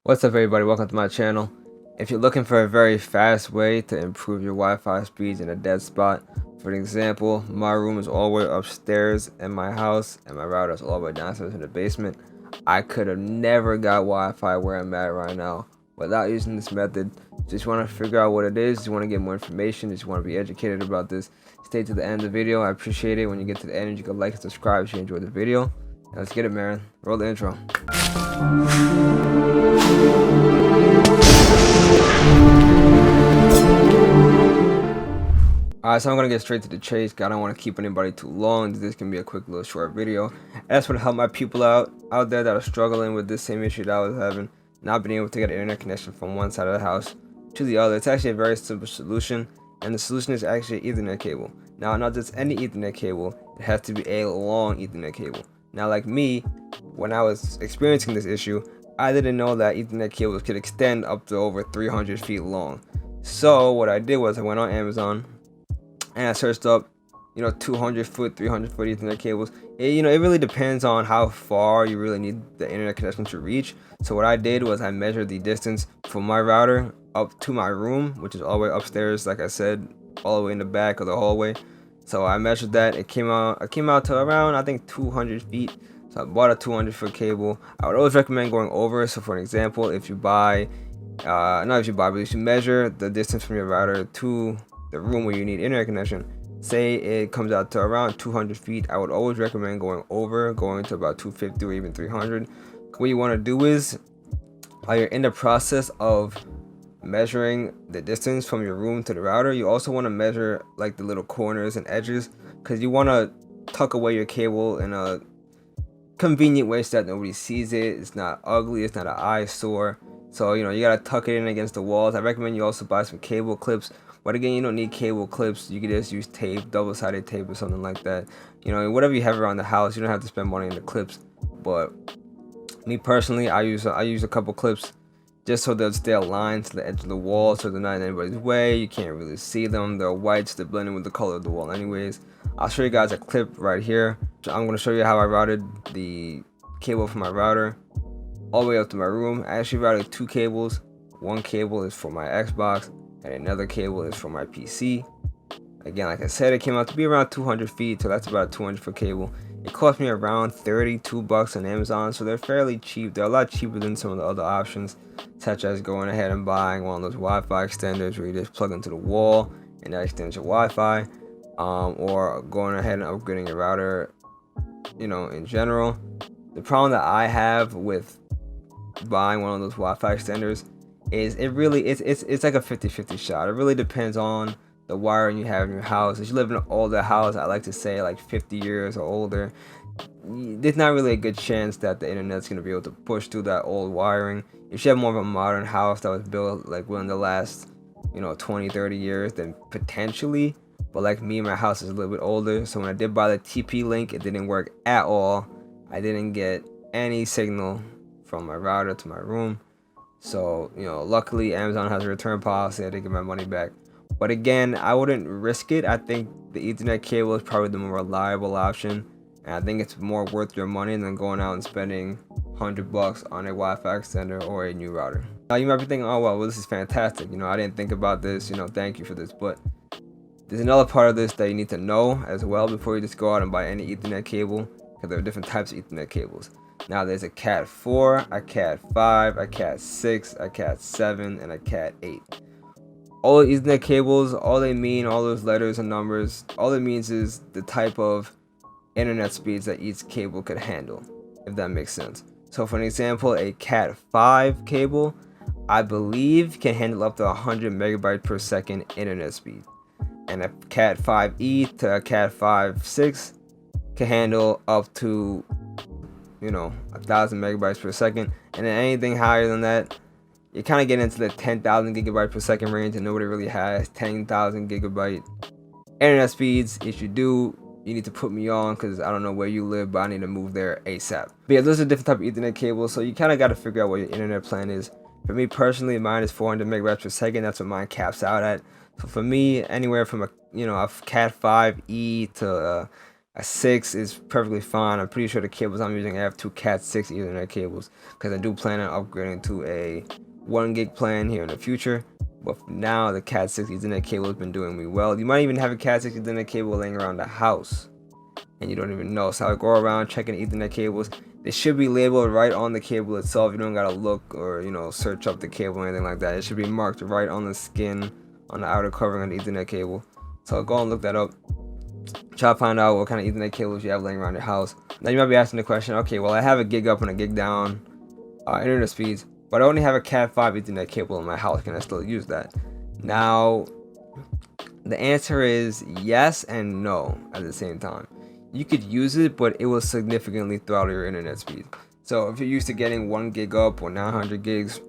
What's up everybody, welcome to my channel. If you're looking for a very fast way to improve your Wi-Fi speeds in a dead spot, for example, my room is all the way upstairs in my house and my router is all the way downstairs in the basement. I could have never got Wi-Fi where I'm at right now without using this method. Just want to figure out what it is, just want to get more information, just want to be educated about this. Stay to the end of the video. I appreciate it. When you get to the end, you can like and subscribe if you enjoyed the video. Now let's get it, man. Roll the intro. Alright, so I'm gonna get straight to the chase. I don't want to keep anybody too long. This can be a quick little short video. I just want to help my people out there that are struggling with this same issue that I was having, not being able to get an internet connection from one side of the house to the other. It's actually a very simple solution, and the solution is actually an Ethernet cable. Now, not just any Ethernet cable, it has to be a long Ethernet cable. Now, like me, when I was experiencing this issue, I didn't know that Ethernet cables could extend up to over 300 feet long. So what I did was I went on Amazon and I searched up 200 foot 300 foot Ethernet cables. It really depends on how far you really need the internet connection to reach. So what I did was I measured the distance from my router up to my room, which is all the way upstairs, like I said, all the way in the back of the hallway. So I measured that. It came out to around, I think, 200 feet. So I bought a 200 foot cable. I would always recommend going over. So for an example, if you buy but if you measure the distance from your router to the room where you need internet connection, say it comes out to around 200 feet, I would always recommend going to about 250 or even 300. What you want to do is, while you're in the process of measuring the distance from your room to the router, you also want to measure like the little corners and edges, because you want to tuck away your cable in a convenient way so that nobody sees it. It's not ugly, it's not an eyesore. So you gotta tuck it in against the walls. I recommend you also buy some cable clips, but again, you don't need cable clips. You can just use tape, double-sided tape or something like that. Whatever you have around the house, you don't have to spend money on the clips. But me personally, I use a couple clips just so they'll stay aligned to the edge of the wall, so they're not in anybody's way. You can't really see them. They're white, so they're blending with the color of the wall anyways. I'll show you guys a clip right here. So I'm going to show you how I routed the cable from my router all the way up to my room. I actually routed two cables. One cable is for my Xbox and another cable is for my PC. Again, like I said, it came out to be around 200 feet, so that's about a 200 foot cable. It cost me around $32 on Amazon, so they're fairly cheap. They're a lot cheaper than some of the other options, such as going ahead and buying one of those Wi-Fi extenders where you just plug into the wall and that extends your Wi-Fi, or going ahead and upgrading your router, in general. The problem that I have with buying one of those Wi-Fi extenders is it's like a 50-50 shot. It really depends on the wiring you have in your house. If you live in an older house, I like to say like 50 years or older, there's not really a good chance that the internet's going to be able to push through that old wiring. If you have more of a modern house that was built like within the last 20-30 years, then potentially. But like me, my house is a little bit older, so when I did buy the TP-Link, it didn't work at all. I didn't get any signal from my router to my room. So luckily Amazon has a return policy. I did get my money back, but again, I wouldn't risk it. I think the Ethernet cable is probably the more reliable option, and I think it's more worth your money than going out and spending $100 on a Wi-Fi extender or a new router. Now you might be thinking, oh well, this is fantastic, I didn't think about this, thank you for this. But there's another part of this that you need to know as well before you just go out and buy any Ethernet cable, because there are different types of Ethernet cables. Now there's a Cat 4, a Cat 5, a Cat 6, a Cat 7, and a Cat 8. All the Ethernet cables, all they mean, all those letters and numbers, all it means is the type of internet speeds that each cable could handle, if that makes sense. So for an example, a Cat 5 cable, I believe, can handle up to 100 megabytes per second internet speed. And a Cat 5e to a Cat 5.6 can handle up to 1,000 megabytes per second, and then anything higher than that, you kind of get into the 10,000 gigabyte per second range, and nobody really has 10,000 gigabyte internet speeds. If you do, you need to put me on, because I don't know where you live, but I need to move there ASAP. But yeah, those are different type of Ethernet cables, so you kind of got to figure out what your internet plan is. For me personally, mine is 400 megabytes per second. That's what mine caps out at. So for me, anywhere from a Cat 5e to A 6 is perfectly fine. I'm pretty sure the cables I'm using, I have two Cat 6 Ethernet cables, because I do plan on upgrading to a 1 gig plan here in the future. But for now, the Cat 6 Ethernet cable has been doing me well. You might even have a Cat 6 Ethernet cable laying around the house and you don't even know. So I go around checking Ethernet cables. They should be labeled right on the cable itself. You don't gotta look or search up the cable or anything like that. It should be marked right on the skin, on the outer covering of the Ethernet cable. So go and look that up. Try to find out what kind of Ethernet cables you have laying around your house. Now you might be asking the question, okay, well I have a gig up and a gig down internet speeds, but I only have a Cat 5 Ethernet cable in my house. Can I still use that? Now, the answer is yes and no at the same time. You could use it, but it will significantly throttle your internet speed. So if you're used to getting 1 gig up or 900 gigs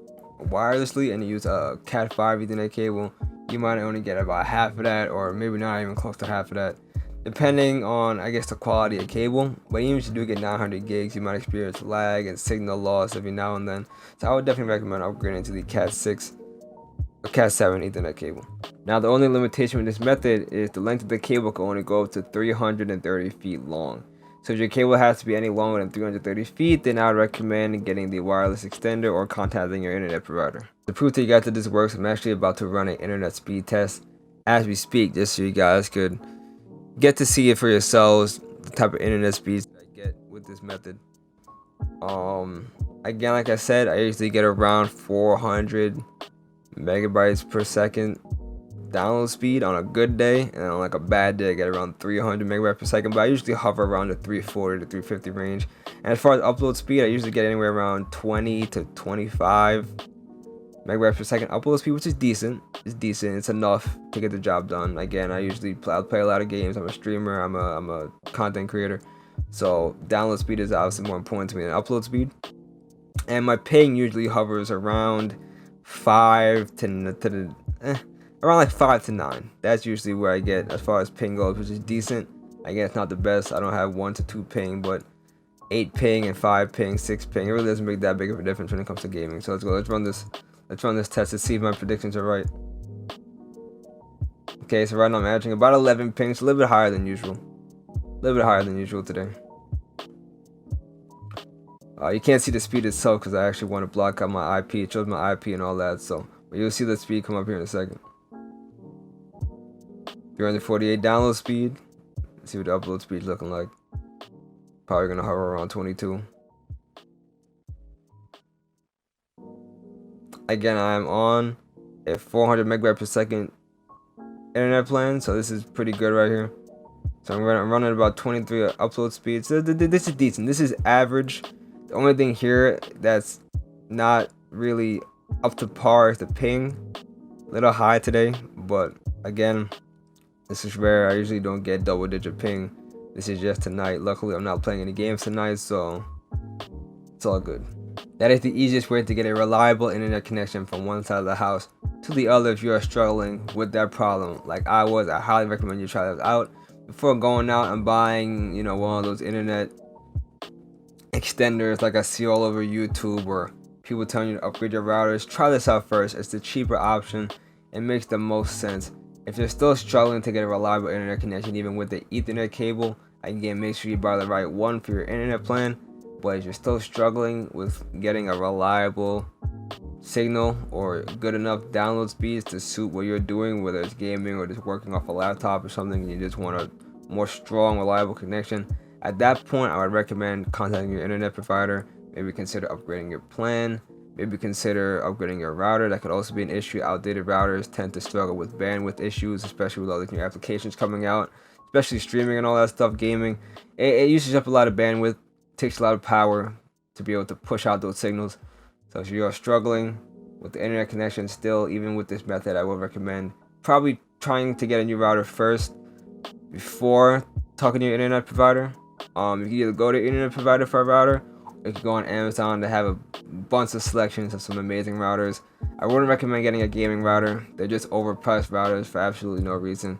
wirelessly and you use a Cat 5 Ethernet cable, you might only get about half of that, or maybe not even close to half of that, depending on, I guess, the quality of cable. But even if you do get 900 gigs, you might experience lag and signal loss every now and then. So I would definitely recommend upgrading to the Cat 6 or Cat 7 Ethernet cable. Now, the only limitation with this method is the length of the cable can only go up to 330 feet long. So if your cable has to be any longer than 330 feet, then I would recommend getting the wireless extender or contacting your internet provider. To prove to you guys that this works, I'm actually about to run an internet speed test as we speak, just so you guys could get to see it for yourselves, the type of internet speeds I get with this method. Again, like I said, I usually get around 400 megabytes per second download speed on a good day, and on like a bad day I get around 300 megabytes per second, but I usually hover around the 340 to 350 range. And as far as upload speed, I usually get anywhere around 20 to 25 megabytes per second upload speed, which is decent. It's enough to get the job done. Again, I play a lot of games. I'm a streamer, I'm a content creator, so download speed is obviously more important to me than upload speed. And my ping usually hovers around 5 to around like 5 to 9. That's usually where I get as far as ping goes, which is decent. Again, it's not the best. I don't have 1 to 2 ping, but 8 ping and 5 ping, 6 ping, it really doesn't make that big of a difference when it comes to gaming. So let's go. Let's run this test to see if my predictions are right. Okay, so right now I'm averaging about 11 pings, a little bit higher than usual. Today. You can't see the speed itself because I actually want to block out my IP. It shows my IP and all that, so but you'll see the speed come up here in a second. 348 download speed. Let's see what the upload speed is looking like. Probably gonna hover around 22. Again, I'm on a 400 megabyte per second internet plan, so this is pretty good right here. So I'm running about 23 upload speed. So this is decent. This is average. The only thing here that's not really up to par is the ping. A little high today, but again, this is rare. I usually don't get double-digit ping. This is just tonight. Luckily, I'm not playing any games tonight, so it's all good. That is the easiest way to get a reliable internet connection from one side of the house to the other if you are struggling with that problem like I was. I highly recommend you try this out before going out and buying, one of those internet extenders like I see all over YouTube or people telling you to upgrade your routers. Try this out first. It's the cheaper option. It makes the most sense. If you're still struggling to get a reliable internet connection even with the Ethernet cable, again, make sure you buy the right one for your internet plan. But if you're still struggling with getting a reliable signal or good enough download speeds to suit what you're doing, whether it's gaming or just working off a laptop or something, and you just want a more strong, reliable connection, at that point, I would recommend contacting your internet provider. Maybe consider upgrading your plan. Maybe consider upgrading your router. That could also be an issue. Outdated routers tend to struggle with bandwidth issues, especially with all these new applications coming out, especially streaming and all that stuff, gaming. It uses up a lot of bandwidth, takes a lot of power to be able to push out those signals. So if you are struggling with the internet connection still, even with this method, I would recommend probably trying to get a new router first before talking to your internet provider. You can either go to your internet provider for a router, or you can go on Amazon. They have a bunch of selections of some amazing routers. I wouldn't recommend getting a gaming router. They're just overpriced routers for absolutely no reason.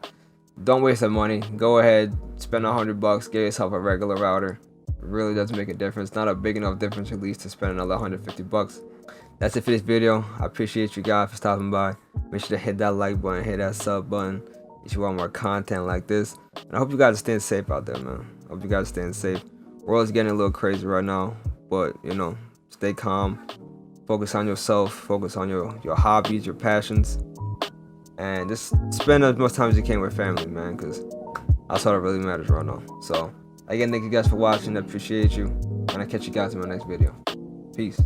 Don't waste that money. Go ahead, spend $100, get yourself a regular router. It really doesn't make a difference. Not a big enough difference at least to spend another $150. That's it for this video. I appreciate you guys for stopping by. Make sure to hit that like button, hit that sub button if you want more content like this. And I hope you guys are staying safe out there, man. Hope you guys staying safe. World's getting a little crazy right now, but you know, stay calm. Focus on yourself. Focus on your hobbies, your passions, and just spend as much time as you can with family, man, because that's all that really matters right now. So again, thank you guys for watching. I appreciate you, and I'll catch you guys in my next video. Peace.